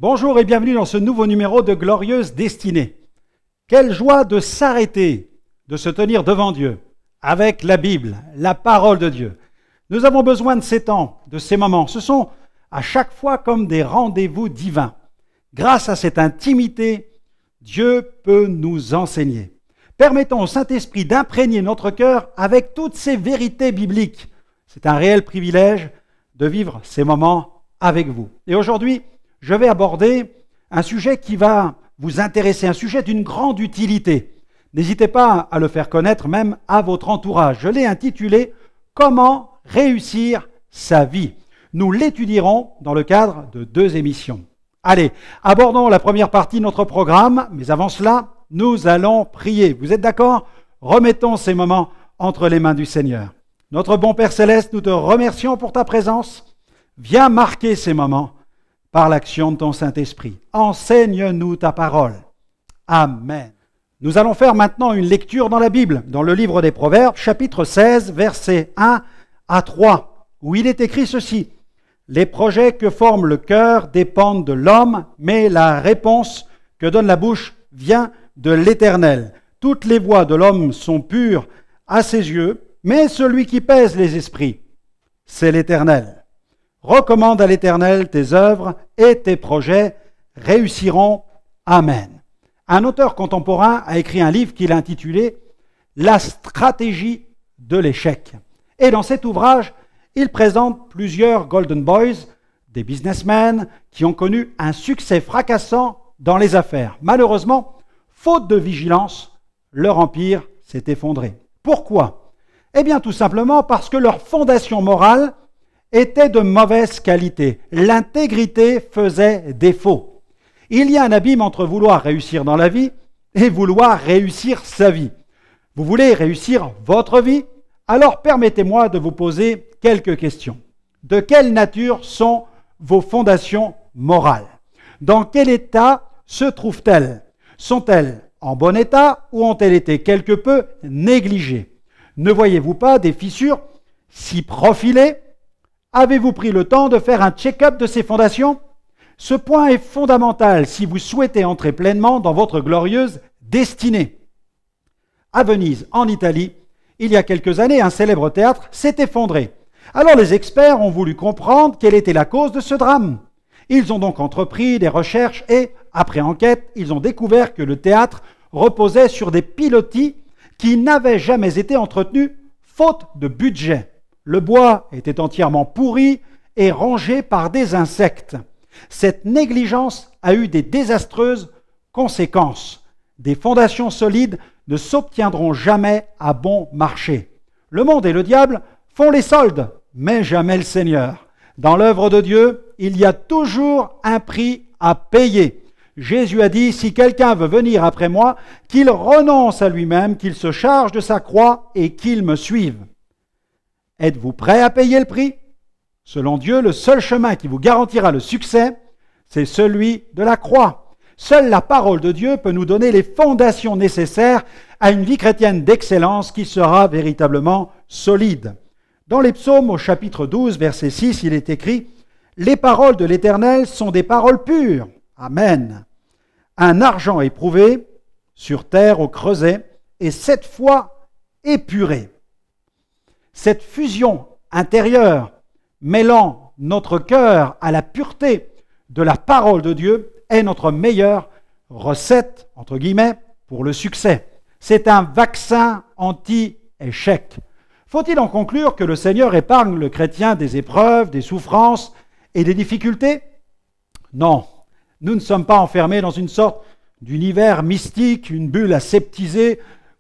Bonjour et bienvenue dans ce nouveau numéro de Glorieuse Destinée. Quelle joie de s'arrêter, de se tenir devant Dieu, avec la Bible, la parole de Dieu. Nous avons besoin de ces temps, de ces moments. Ce sont à chaque fois comme des rendez-vous divins. Grâce à cette intimité, Dieu peut nous enseigner. Permettons au Saint-Esprit d'imprégner notre cœur avec toutes ces vérités bibliques. C'est un réel privilège de vivre ces moments avec vous. Et aujourd'hui, je vais aborder un sujet qui va vous intéresser, un sujet d'une grande utilité. N'hésitez pas à le faire connaître même à votre entourage. Je l'ai intitulé « Comment réussir sa vie ». Nous l'étudierons dans le cadre de 2 émissions. Allez, abordons la première partie de notre programme, mais avant cela, nous allons prier. Vous êtes d'accord? Remettons ces moments entre les mains du Seigneur. Notre bon Père Céleste, nous te remercions pour ta présence. Viens marquer ces moments par l'action de ton Saint-Esprit. Enseigne-nous ta parole. Amen. Nous allons faire maintenant une lecture dans la Bible, dans le livre des Proverbes, chapitre 16, versets 1 à 3, où il est écrit ceci. « Les projets que forme le cœur dépendent de l'homme, mais la réponse que donne la bouche vient de l'Éternel. Toutes les voies de l'homme sont pures à ses yeux, mais celui qui pèse les esprits, c'est l'Éternel. Recommande à l'Éternel tes œuvres et tes projets réussiront. Amen. » Un auteur contemporain a écrit un livre qu'il a intitulé « La stratégie de l'échec ». Et dans cet ouvrage, il présente plusieurs Golden Boys, des businessmen qui ont connu un succès fracassant dans les affaires. Malheureusement, faute de vigilance, leur empire s'est effondré. Pourquoi? Eh bien tout simplement parce que leur fondation morale était de mauvaise qualité. L'intégrité faisait défaut. Il y a un abîme entre vouloir réussir dans la vie et vouloir réussir sa vie. Vous voulez réussir votre vie? Alors permettez-moi de vous poser quelques questions. De quelle nature sont vos fondations morales? Dans quel état se trouvent-elles? Sont-elles en bon état ou ont-elles été quelque peu négligées? Ne voyez-vous pas des fissures si profilées? Avez-vous pris le temps de faire un check-up de ces fondations? Ce point est fondamental si vous souhaitez entrer pleinement dans votre glorieuse destinée. À Venise, en Italie, il y a quelques années, un célèbre théâtre s'est effondré. Alors les experts ont voulu comprendre quelle était la cause de ce drame. Ils ont donc entrepris des recherches et, après enquête, ils ont découvert que le théâtre reposait sur des pilotis qui n'avaient jamais été entretenus faute de budget. Le bois était entièrement pourri et rongé par des insectes. Cette négligence a eu des désastreuses conséquences. Des fondations solides ne s'obtiendront jamais à bon marché. Le monde et le diable font les soldes, mais jamais le Seigneur. Dans l'œuvre de Dieu, il y a toujours un prix à payer. Jésus a dit, si quelqu'un veut venir après moi, qu'il renonce à lui-même, qu'il se charge de sa croix et qu'il me suive. Êtes-vous prêt à payer le prix? Selon Dieu, le seul chemin qui vous garantira le succès, c'est celui de la croix. Seule la parole de Dieu peut nous donner les fondations nécessaires à une vie chrétienne d'excellence qui sera véritablement solide. Dans les psaumes au chapitre 12, verset 6, il est écrit « Les paroles de l'Éternel sont des paroles pures. Amen. Un argent éprouvé sur terre au creuset et 7 fois épuré. » Cette fusion intérieure mêlant notre cœur à la pureté de la parole de Dieu est notre meilleure recette, entre guillemets, pour le succès. C'est un vaccin anti-échec. Faut-il en conclure que le Seigneur épargne le chrétien des épreuves, des souffrances et des difficultés? Non, nous ne sommes pas enfermés dans une sorte d'univers mystique, une bulle aseptisée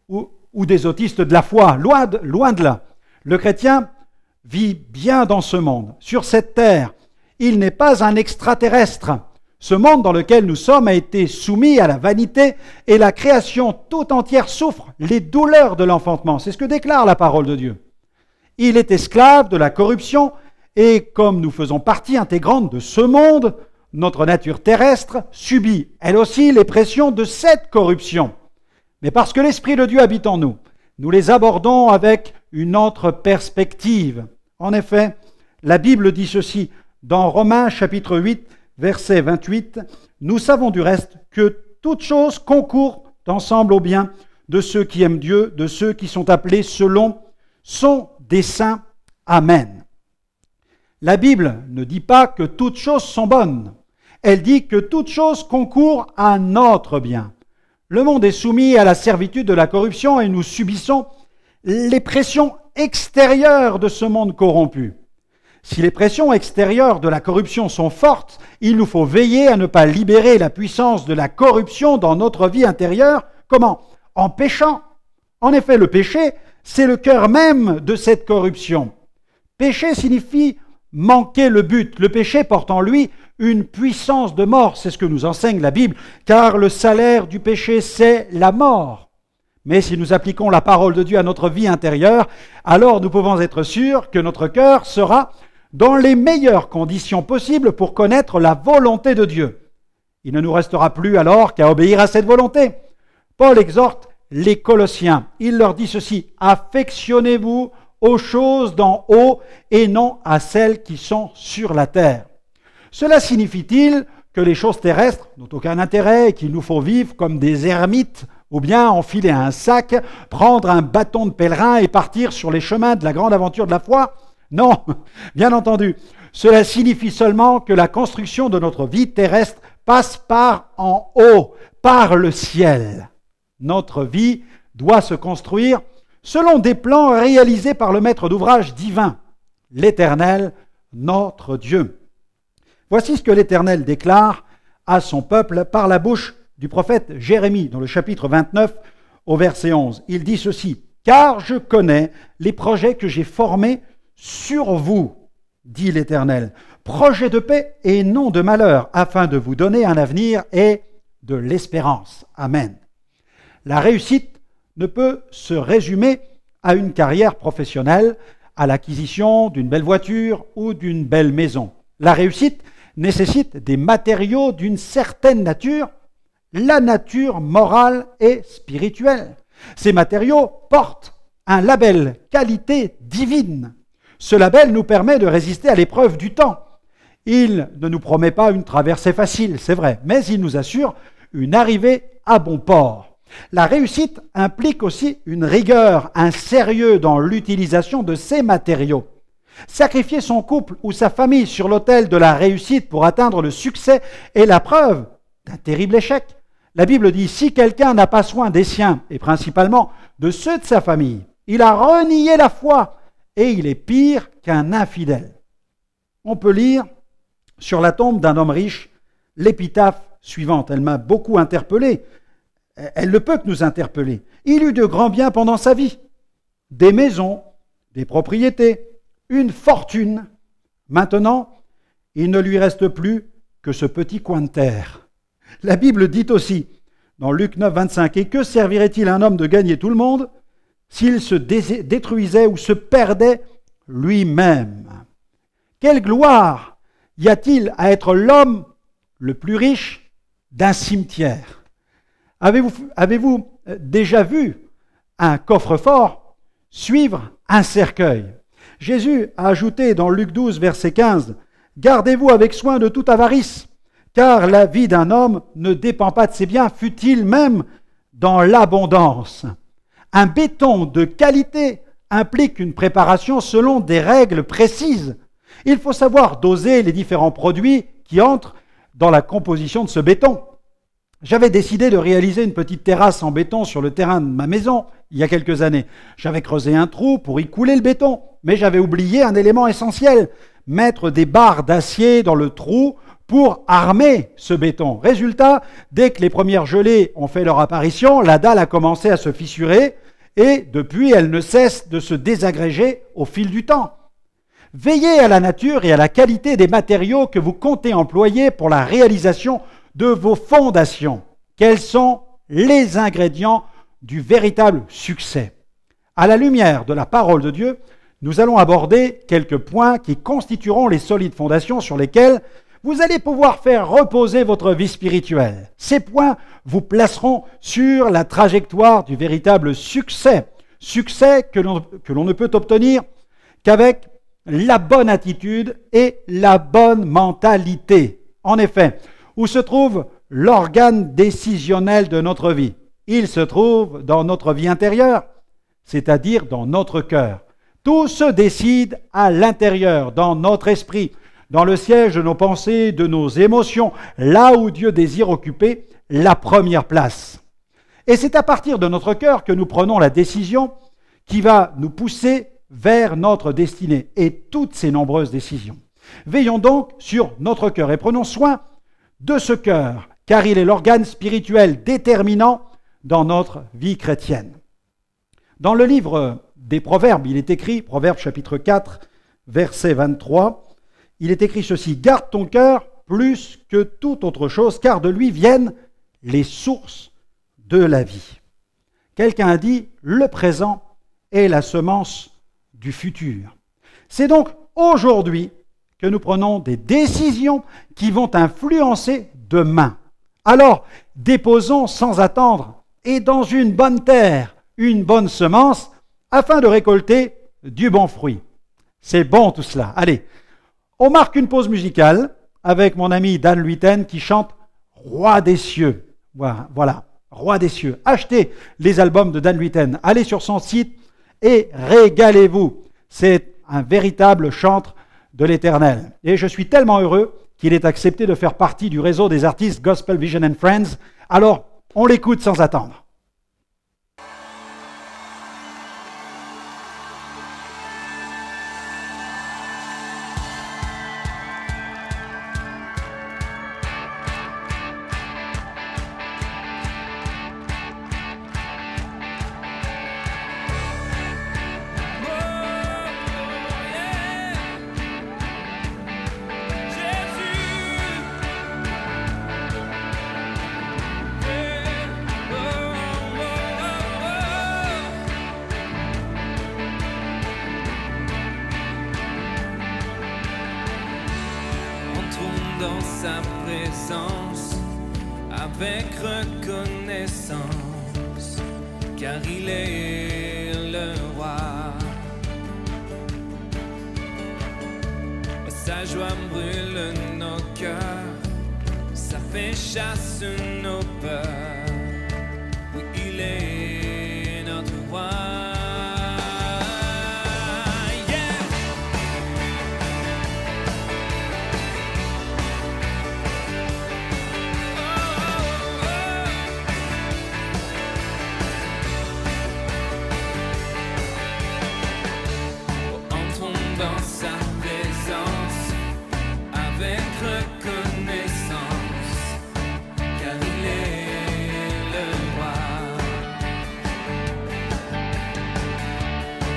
ou des autistes de la foi. Loin de là. Le chrétien vit bien dans ce monde, sur cette terre. Il n'est pas un extraterrestre. Ce monde dans lequel nous sommes a été soumis à la vanité et la création tout entière souffre les douleurs de l'enfantement. C'est ce que déclare la parole de Dieu. Il est esclave de la corruption et comme nous faisons partie intégrante de ce monde, notre nature terrestre subit elle aussi les pressions de cette corruption. Mais parce que l'Esprit de Dieu habite en nous, nous les abordons avec une autre perspective. En effet, la Bible dit ceci dans Romains chapitre 8, verset 28, « Nous savons du reste que toutes choses concourent ensemble au bien de ceux qui aiment Dieu, de ceux qui sont appelés selon son dessein. Amen. » La Bible ne dit pas que toutes choses sont bonnes. Elle dit que toutes choses concourent à notre bien. Le monde est soumis à la servitude de la corruption et nous subissons les pressions extérieures de ce monde corrompu. Si les pressions extérieures de la corruption sont fortes, il nous faut veiller à ne pas libérer la puissance de la corruption dans notre vie intérieure. Comment? En péchant. En effet, le péché, c'est le cœur même de cette corruption. Péché signifie manquer le but. Le péché porte en lui une puissance de mort, c'est ce que nous enseigne la Bible, car le salaire du péché, c'est la mort. Mais si nous appliquons la parole de Dieu à notre vie intérieure, alors nous pouvons être sûrs que notre cœur sera dans les meilleures conditions possibles pour connaître la volonté de Dieu. Il ne nous restera plus alors qu'à obéir à cette volonté. Paul exhorte les Colossiens. Il leur dit ceci, « Affectionnez-vous aux choses d'en haut et non à celles qui sont sur la terre. » Cela signifie-t-il que les choses terrestres n'ont aucun intérêt et qu'il nous faut vivre comme des ermites ou bien enfiler un sac, prendre un bâton de pèlerin et partir sur les chemins de la grande aventure de la foi? Non, bien entendu. Cela signifie seulement que la construction de notre vie terrestre passe par en haut, par le ciel. Notre vie doit se construire selon des plans réalisés par le maître d'ouvrage divin, l'Éternel, notre Dieu. Voici ce que l'Éternel déclare à son peuple par la bouche du prophète Jérémie, dans le chapitre 29, au verset 11. Il dit ceci, « Car je connais les projets que j'ai formés sur vous, dit l'Éternel, projets de paix et non de malheur, afin de vous donner un avenir et de l'espérance. » Amen. La réussite ne peut se résumer à une carrière professionnelle, à l'acquisition d'une belle voiture ou d'une belle maison. La réussite nécessite des matériaux d'une certaine nature, la nature morale et spirituelle. Ces matériaux portent un label qualité divine. Ce label nous permet de résister à l'épreuve du temps. Il ne nous promet pas une traversée facile, c'est vrai, mais il nous assure une arrivée à bon port. La réussite implique aussi une rigueur, un sérieux dans l'utilisation de ces matériaux. Sacrifier son couple ou sa famille sur l'autel de la réussite pour atteindre le succès est la preuve d'un terrible échec. La Bible dit, si quelqu'un n'a pas soin des siens, et principalement de ceux de sa famille, il a renié la foi et il est pire qu'un infidèle. On peut lire sur la tombe d'un homme riche l'épitaphe suivante. Elle m'a beaucoup interpellé. Elle ne peut que nous interpeller. Il eut de grands biens pendant sa vie, des maisons, des propriétés, une fortune. Maintenant, il ne lui reste plus que ce petit coin de terre. La Bible dit aussi, dans Luc 9, 25, « Et que servirait-il un homme de gagner tout le monde s'il se détruisait ou se perdait lui-même » Quelle gloire y a-t-il à être l'homme le plus riche d'un cimetière? Avez-vous déjà vu un coffre-fort suivre un cercueil? Jésus a ajouté dans Luc 12, verset 15, « Gardez-vous avec soin de toute avarice, car la vie d'un homme ne dépend pas de ses biens, fût-il même dans l'abondance. » Un béton de qualité implique une préparation selon des règles précises. Il faut savoir doser les différents produits qui entrent dans la composition de ce béton. J'avais décidé de réaliser une petite terrasse en béton sur le terrain de ma maison il y a quelques années. J'avais creusé un trou pour y couler le béton, mais j'avais oublié un élément essentiel, mettre des barres d'acier dans le trou pour armer ce béton. Résultat, dès que les premières gelées ont fait leur apparition, la dalle a commencé à se fissurer et depuis, elle ne cesse de se désagréger au fil du temps. Veillez à la nature et à la qualité des matériaux que vous comptez employer pour la réalisation de vos fondations. Quels sont les ingrédients du véritable succès? À la lumière de la parole de Dieu, nous allons aborder quelques points qui constitueront les solides fondations sur lesquelles vous allez pouvoir faire reposer votre vie spirituelle. Ces points vous placeront sur la trajectoire du véritable succès. Succès que l'on ne peut obtenir qu'avec la bonne attitude et la bonne mentalité. En effet, où se trouve l'organe décisionnel de notre vie? Il se trouve dans notre vie intérieure, c'est-à-dire dans notre cœur. Tout se décide à l'intérieur, dans notre esprit, dans le siège de nos pensées, de nos émotions, là où Dieu désire occuper la première place. Et c'est à partir de notre cœur que nous prenons la décision qui va nous pousser vers notre destinée et toutes ces nombreuses décisions. Veillons donc sur notre cœur et prenons soin de ce cœur, car il est l'organe spirituel déterminant dans notre vie chrétienne. Dans le livre des Proverbes, il est écrit, Proverbes chapitre 4, verset 23, il est écrit ceci: « Garde ton cœur plus que toute autre chose, car de lui viennent les sources de la vie. » Quelqu'un a dit, le présent est la semence du futur. C'est donc aujourd'hui que nous prenons des décisions qui vont influencer demain. Alors, déposons sans attendre et dans une bonne terre, une bonne semence, afin de récolter du bon fruit. C'est bon tout cela. Allez, on marque une pause musicale avec mon ami Dan Luyten qui chante « Roi des cieux ». Voilà, Roi des cieux. Achetez les albums de Dan Luyten, allez sur son site et régalez-vous. C'est un véritable chantre de l'Éternel. Et je suis tellement heureux qu'il ait accepté de faire partie du réseau des artistes Gospel Vision and Friends. Alors, on l'écoute sans attendre. Dans sa présence avec reconnaissance, car il est le roi. Sa joie brûle nos cœurs, ça fait chasse nos peurs. Oui, il est notre roi. Dans sa présence, avec reconnaissance, car il est le roi.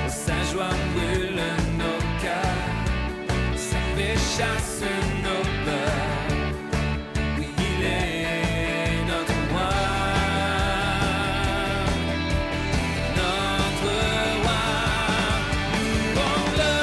Sa joie brûle nos cœurs, ça fait chasse nos peurs. Oui, il est notre roi. Notre roi, louons-le.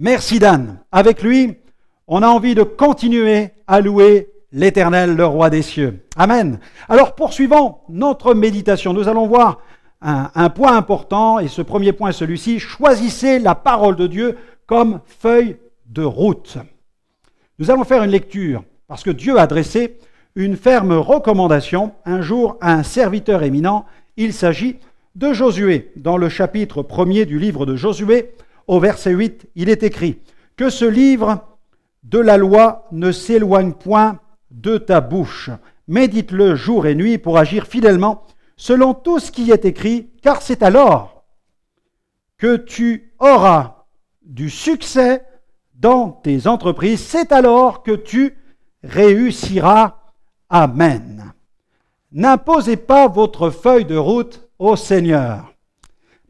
Merci Dan. Avec lui, on a envie de continuer à louer l'Éternel, le roi des cieux. Amen. Alors poursuivons notre méditation. Nous allons voir un point important, et ce premier point est celui-ci: choisissez la parole de Dieu comme feuille de route. Nous allons faire une lecture, parce que Dieu a adressé une ferme recommandation un jour à un serviteur éminent. Il s'agit de Josué. Dans le chapitre 1er du livre de Josué, au verset 8, il est écrit « Que ce livre de la loi ne s'éloigne point de ta bouche. Médite-le jour et nuit pour agir fidèlement selon tout ce qui est écrit, car c'est alors que tu auras du succès dans tes entreprises, c'est alors que tu réussiras. Amen. N'imposez pas votre feuille de route au Seigneur. »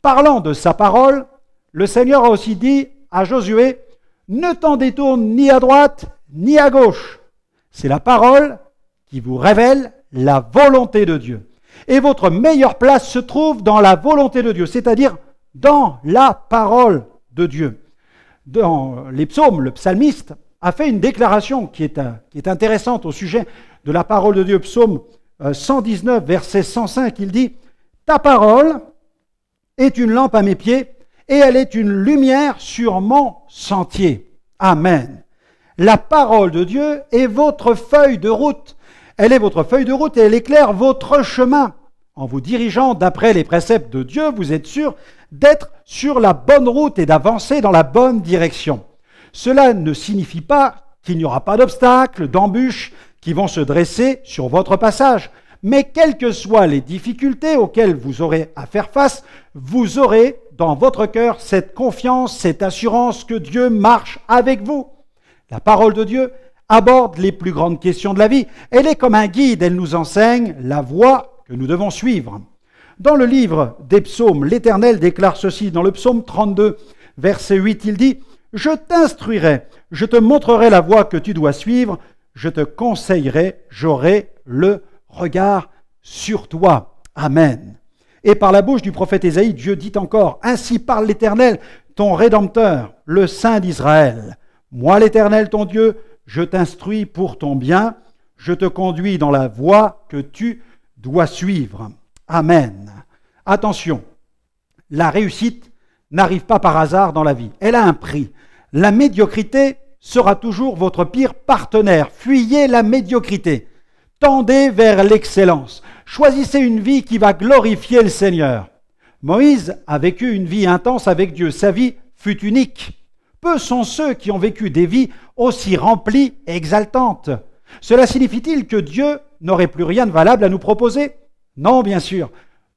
Parlant de sa parole, le Seigneur a aussi dit à Josué, « Ne t'en détourne ni à droite ni à gauche. » C'est la parole qui vous révèle la volonté de Dieu. Et votre meilleure place se trouve dans la volonté de Dieu, c'est-à-dire dans la parole de Dieu. Dans les psaumes, le psalmiste a fait une déclaration qui est intéressante au sujet de la parole de Dieu. Psaume 119, verset 105, il dit « Ta parole est une lampe à mes pieds et elle est une lumière sur mon sentier. » Amen. La parole de Dieu est votre feuille de route. Elle est votre feuille de route et elle éclaire votre chemin. En vous dirigeant d'après les préceptes de Dieu, vous êtes sûr d'être sur la bonne route et d'avancer dans la bonne direction. Cela ne signifie pas qu'il n'y aura pas d'obstacles, d'embûches qui vont se dresser sur votre passage. Mais quelles que soient les difficultés auxquelles vous aurez à faire face, vous aurez dans votre cœur cette confiance, cette assurance que Dieu marche avec vous. La parole de Dieu aborde les plus grandes questions de la vie. Elle est comme un guide, elle nous enseigne la voie que nous devons suivre. Dans le livre des psaumes, l'Éternel déclare ceci, dans le psaume 32, verset 8, il dit « Je t'instruirai, je te montrerai la voie que tu dois suivre, je te conseillerai, j'aurai le regard sur toi. » Amen. Et par la bouche du prophète Ésaïe, Dieu dit encore « Ainsi parle l'Éternel, ton Rédempteur, le Saint d'Israël. Moi l'Éternel, ton Dieu, je t'instruis pour ton bien, je te conduis dans la voie que tu dois suivre. » Amen. Attention, la réussite n'arrive pas par hasard dans la vie. Elle a un prix. La médiocrité sera toujours votre pire partenaire. Fuyez la médiocrité. Tendez vers l'excellence. Choisissez une vie qui va glorifier le Seigneur. Moïse a vécu une vie intense avec Dieu. Sa vie fut unique. Peu sont ceux qui ont vécu des vies aussi remplies et exaltantes. Cela signifie-t-il que Dieu n'aurait plus rien de valable à nous proposer? Non, bien sûr.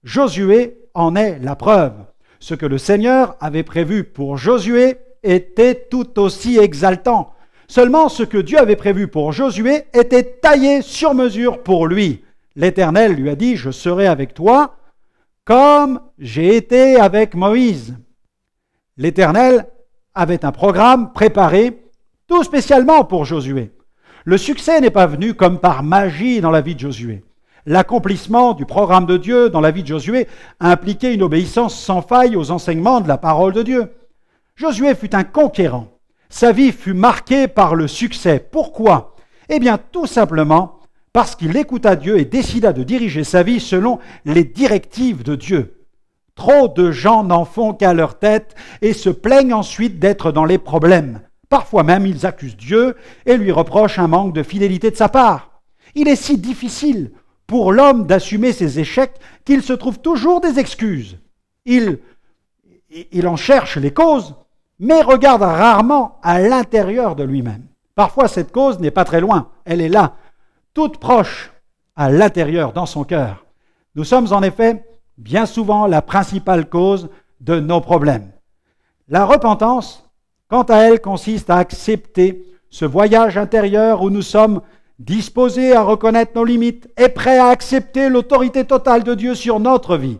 Josué en est la preuve. Ce que le Seigneur avait prévu pour Josué était tout aussi exaltant. Seulement, ce que Dieu avait prévu pour Josué était taillé sur mesure pour lui. L'Éternel lui a dit « Je serai avec toi comme j'ai été avec Moïse. » L'Éternel avait un programme préparé tout spécialement pour Josué. Le succès n'est pas venu comme par magie dans la vie de Josué. L'accomplissement du programme de Dieu dans la vie de Josué impliquait une obéissance sans faille aux enseignements de la parole de Dieu. Josué fut un conquérant. Sa vie fut marquée par le succès. Pourquoi? Eh bien, tout simplement parce qu'il écouta Dieu et décida de diriger sa vie selon les directives de Dieu. Trop de gens n'en font qu'à leur tête et se plaignent ensuite d'être dans les problèmes. Parfois même, ils accusent Dieu et lui reprochent un manque de fidélité de sa part. Il est si difficile pour l'homme d'assumer ses échecs qu'il se trouve toujours des excuses. Il en cherche les causes, mais regarde rarement à l'intérieur de lui-même. Parfois, cette cause n'est pas très loin, elle est là, toute proche, à l'intérieur, dans son cœur. Nous sommes en effet bien souvent la principale cause de nos problèmes. La repentance, quant à elle, consiste à accepter ce voyage intérieur où nous sommes disposés à reconnaître nos limites et prêts à accepter l'autorité totale de Dieu sur notre vie.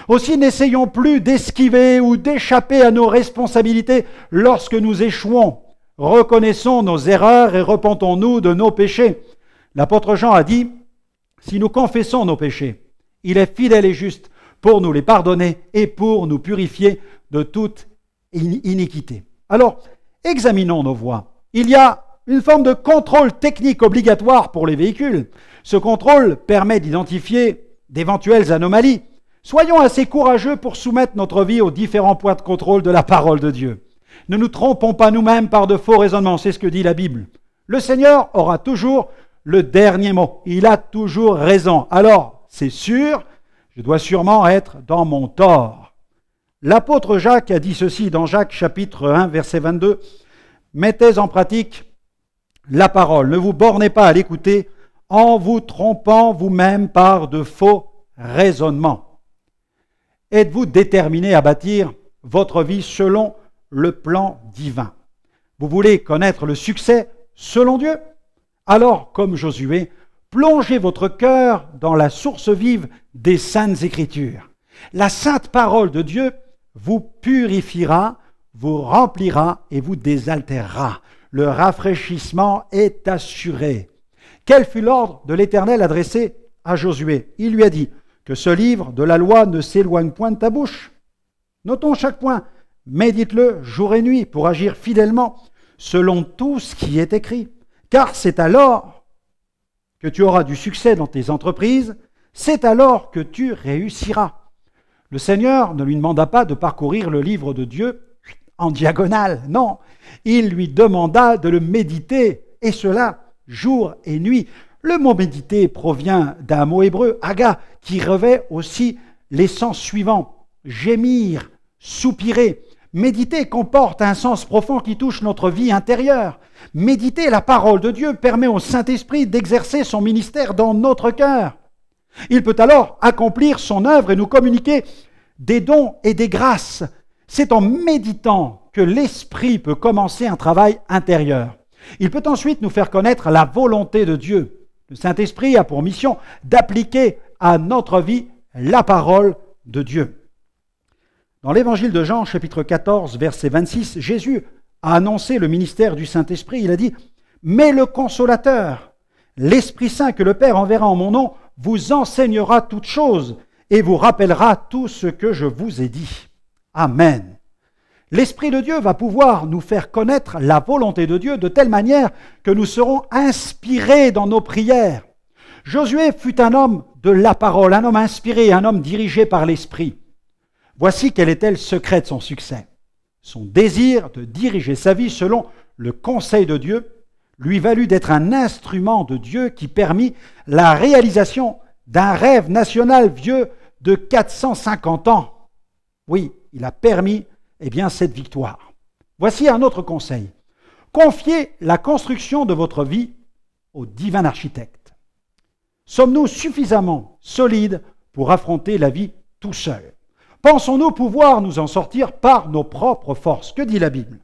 Aussi, n'essayons plus d'esquiver ou d'échapper à nos responsabilités lorsque nous échouons. Reconnaissons nos erreurs et repentons-nous de nos péchés. L'apôtre Jean a dit, « Si nous confessons nos péchés, il est fidèle et juste pour nous les pardonner et pour nous purifier de toute iniquité. » Alors, Examinons nos voies. Il y a une forme de contrôle technique obligatoire pour les véhicules. Ce contrôle permet d'identifier d'éventuelles anomalies. Soyons assez courageux pour soumettre notre vie aux différents points de contrôle de la parole de Dieu. Ne nous trompons pas nous-mêmes par de faux raisonnements, c'est ce que dit la Bible. Le Seigneur aura toujours le dernier mot. Il a toujours raison. Alors, c'est sûr, je dois sûrement être dans mon tort. L'apôtre Jacques a dit ceci dans Jacques chapitre 1, verset 22. « Mettez en pratique la parole, ne vous bornez pas à l'écouter en vous trompant vous-même par de faux raisonnements. » Êtes-vous déterminé à bâtir votre vie selon le plan divin? Vous voulez connaître le succès selon Dieu? Alors, comme Josué, plongez votre cœur dans la source vive des Saintes Écritures. La sainte parole de Dieu vous purifiera, vous remplira et vous désaltérera. Le rafraîchissement est assuré. Quel fut l'ordre de l'Éternel adressé à Josué? Il lui a dit que ce livre de la loi ne s'éloigne point de ta bouche. Notons chaque point, médite-le jour et nuit pour agir fidèlement selon tout ce qui est écrit. Car c'est alors que tu auras du succès dans tes entreprises, c'est alors que tu réussiras. Le Seigneur ne lui demanda pas de parcourir le livre de Dieu en diagonale, non. Il lui demanda de le méditer, et cela jour et nuit. Le mot méditer provient d'un mot hébreu, aga, qui revêt aussi les sens suivants, gémir, soupirer. Méditer comporte un sens profond qui touche notre vie intérieure. Méditer la parole de Dieu permet au Saint-Esprit d'exercer son ministère dans notre cœur. Il peut alors accomplir son œuvre et nous communiquer des dons et des grâces. C'est en méditant que l'Esprit peut commencer un travail intérieur. Il peut ensuite nous faire connaître la volonté de Dieu. Le Saint-Esprit a pour mission d'appliquer à notre vie la parole de Dieu. Dans l'Évangile de Jean, chapitre 14, verset 26, Jésus a annoncé le ministère du Saint-Esprit. Il a dit « Mais le Consolateur, l'Esprit Saint que le Père enverra en mon nom, vous enseignera toutes choses et vous rappellera tout ce que je vous ai dit. » Amen. L'Esprit de Dieu va pouvoir nous faire connaître la volonté de Dieu de telle manière que nous serons inspirés dans nos prières. Josué fut un homme de la parole, un homme inspiré, un homme dirigé par l'Esprit. Voici quel était le secret de son succès. Son désir de diriger sa vie selon le conseil de Dieu lui valut d'être un instrument de Dieu qui permit la réalisation d'un rêve national vieux de 450 ans. Oui, il a permis cette victoire. Voici un autre conseil. Confiez la construction de votre vie au divin architecte. Sommes-nous suffisamment solides pour affronter la vie tout seuls? Pensons-nous pouvoir nous en sortir par nos propres forces? Que dit la Bible?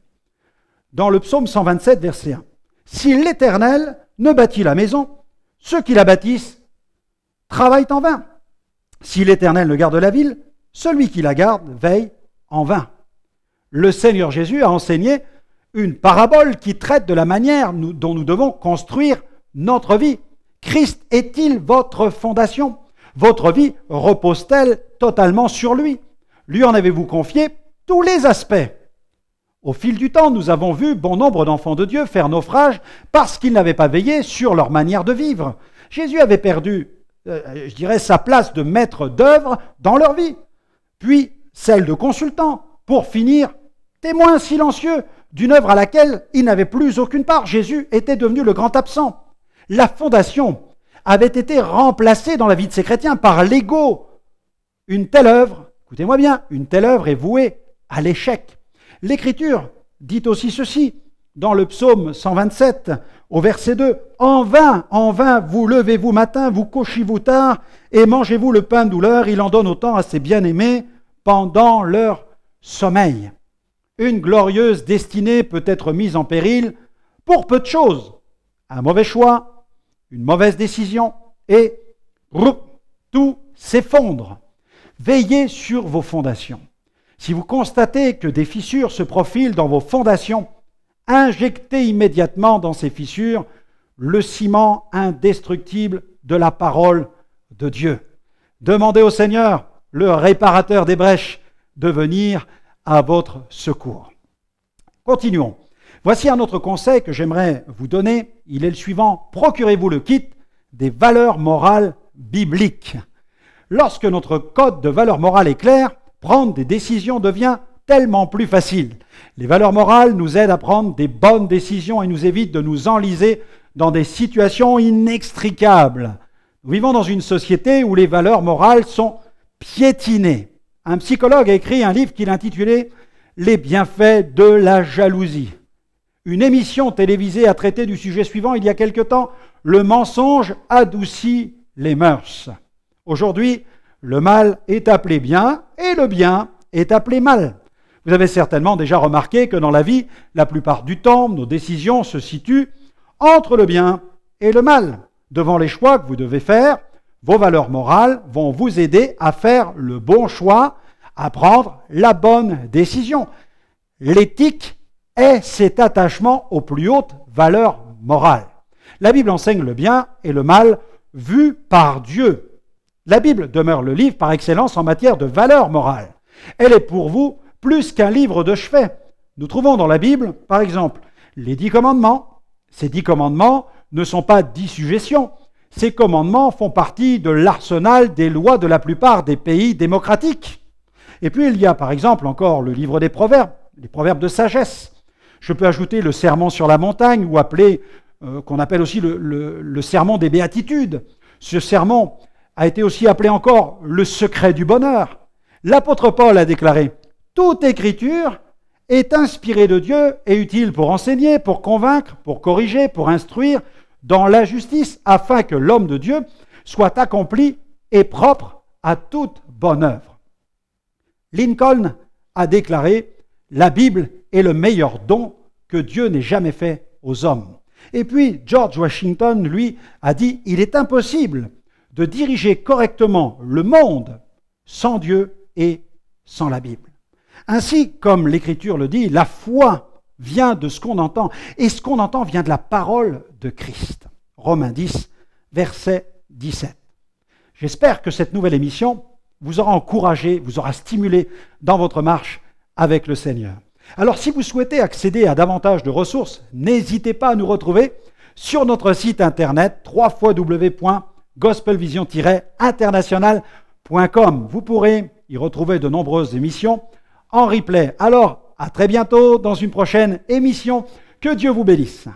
Dans le psaume 127, verset 1. « Si l'Éternel ne bâtit la maison, ceux qui la bâtissent travaillent en vain. Si l'Éternel ne garde la ville, celui qui la garde veille en vain. » Le Seigneur Jésus a enseigné une parabole qui traite de la manière dont nous devons construire notre vie. Christ est-il votre fondation? Votre vie repose-t-elle totalement sur lui? Lui en avez-vous confié tous les aspects? Au fil du temps, nous avons vu bon nombre d'enfants de Dieu faire naufrage parce qu'ils n'avaient pas veillé sur leur manière de vivre. Jésus avait perdu, sa place de maître d'œuvre dans leur vie, puis celle de consultant, pour finir témoin silencieux d'une œuvre à laquelle il n'avait plus aucune part. Jésus était devenu le grand absent. La fondation avait été remplacée dans la vie de ces chrétiens par l'ego. Une telle œuvre, écoutez-moi bien, une telle œuvre est vouée à l'échec. L'Écriture dit aussi ceci, dans le psaume 127, au verset 2, « En vain, vous levez-vous matin, vous couchez-vous tard, et mangez-vous le pain de douleur, il en donne autant à ses bien-aimés pendant leur sommeil. » Une glorieuse destinée peut être mise en péril pour peu de choses. Un mauvais choix, une mauvaise décision, et tout s'effondre. Veillez sur vos fondations. Si vous constatez que des fissures se profilent dans vos fondations, injectez immédiatement dans ces fissures le ciment indestructible de la parole de Dieu. Demandez au Seigneur, le réparateur des brèches, de venir à votre secours. Continuons. Voici un autre conseil que j'aimerais vous donner. Il est le suivant. Procurez-vous le kit des valeurs morales bibliques. Lorsque notre code de valeurs morales est clair, prendre des décisions devient tellement plus facile. Les valeurs morales nous aident à prendre des bonnes décisions et nous évitent de nous enliser dans des situations inextricables. Nous vivons dans une société où les valeurs morales sont piétinées. Un psychologue a écrit un livre qu'il intitulait « Les bienfaits de la jalousie ». Une émission télévisée a traité du sujet suivant il y a quelque temps. Le mensonge adoucit les mœurs. Aujourd'hui, le mal est appelé bien et le bien est appelé mal. Vous avez certainement déjà remarqué que dans la vie, la plupart du temps, nos décisions se situent entre le bien et le mal. Devant les choix que vous devez faire, vos valeurs morales vont vous aider à faire le bon choix, à prendre la bonne décision. L'éthique est cet attachement aux plus hautes valeurs morales. La Bible enseigne le bien et le mal vu par Dieu. La Bible demeure le livre par excellence en matière de valeurs morales. Elle est pour vous plus qu'un livre de chevet. Nous trouvons dans la Bible, par exemple, les 10 commandements. Ces 10 commandements ne sont pas 10 suggestions. Ces commandements font partie de l'arsenal des lois de la plupart des pays démocratiques. Et puis il y a par exemple encore le livre des proverbes, les proverbes de sagesse. Je peux ajouter le sermon sur la montagne, ou qu'on appelle aussi le sermon des béatitudes. Ce sermon a été aussi appelé encore le secret du bonheur. L'apôtre Paul a déclaré « Toute écriture est inspirée de Dieu et utile pour enseigner, pour convaincre, pour corriger, pour instruire dans la justice, afin que l'homme de Dieu soit accompli et propre à toute bonne œuvre. » Lincoln a déclaré « La Bible est le meilleur don que Dieu n'ait jamais fait aux hommes. » Et puis George Washington, lui, a dit « Il est impossible de diriger correctement le monde sans Dieu et sans la Bible. » Ainsi, comme l'Écriture le dit, la foi vient de ce qu'on entend, et ce qu'on entend vient de la parole de Christ. Romains 10, verset 17. J'espère que cette nouvelle émission vous aura encouragé, vous aura stimulé dans votre marche avec le Seigneur. Alors, si vous souhaitez accéder à davantage de ressources, n'hésitez pas à nous retrouver sur notre site internet www.gospelvision-international.com. Vous pourrez y retrouver de nombreuses émissions en replay. Alors, à très bientôt dans une prochaine émission. Que Dieu vous bénisse.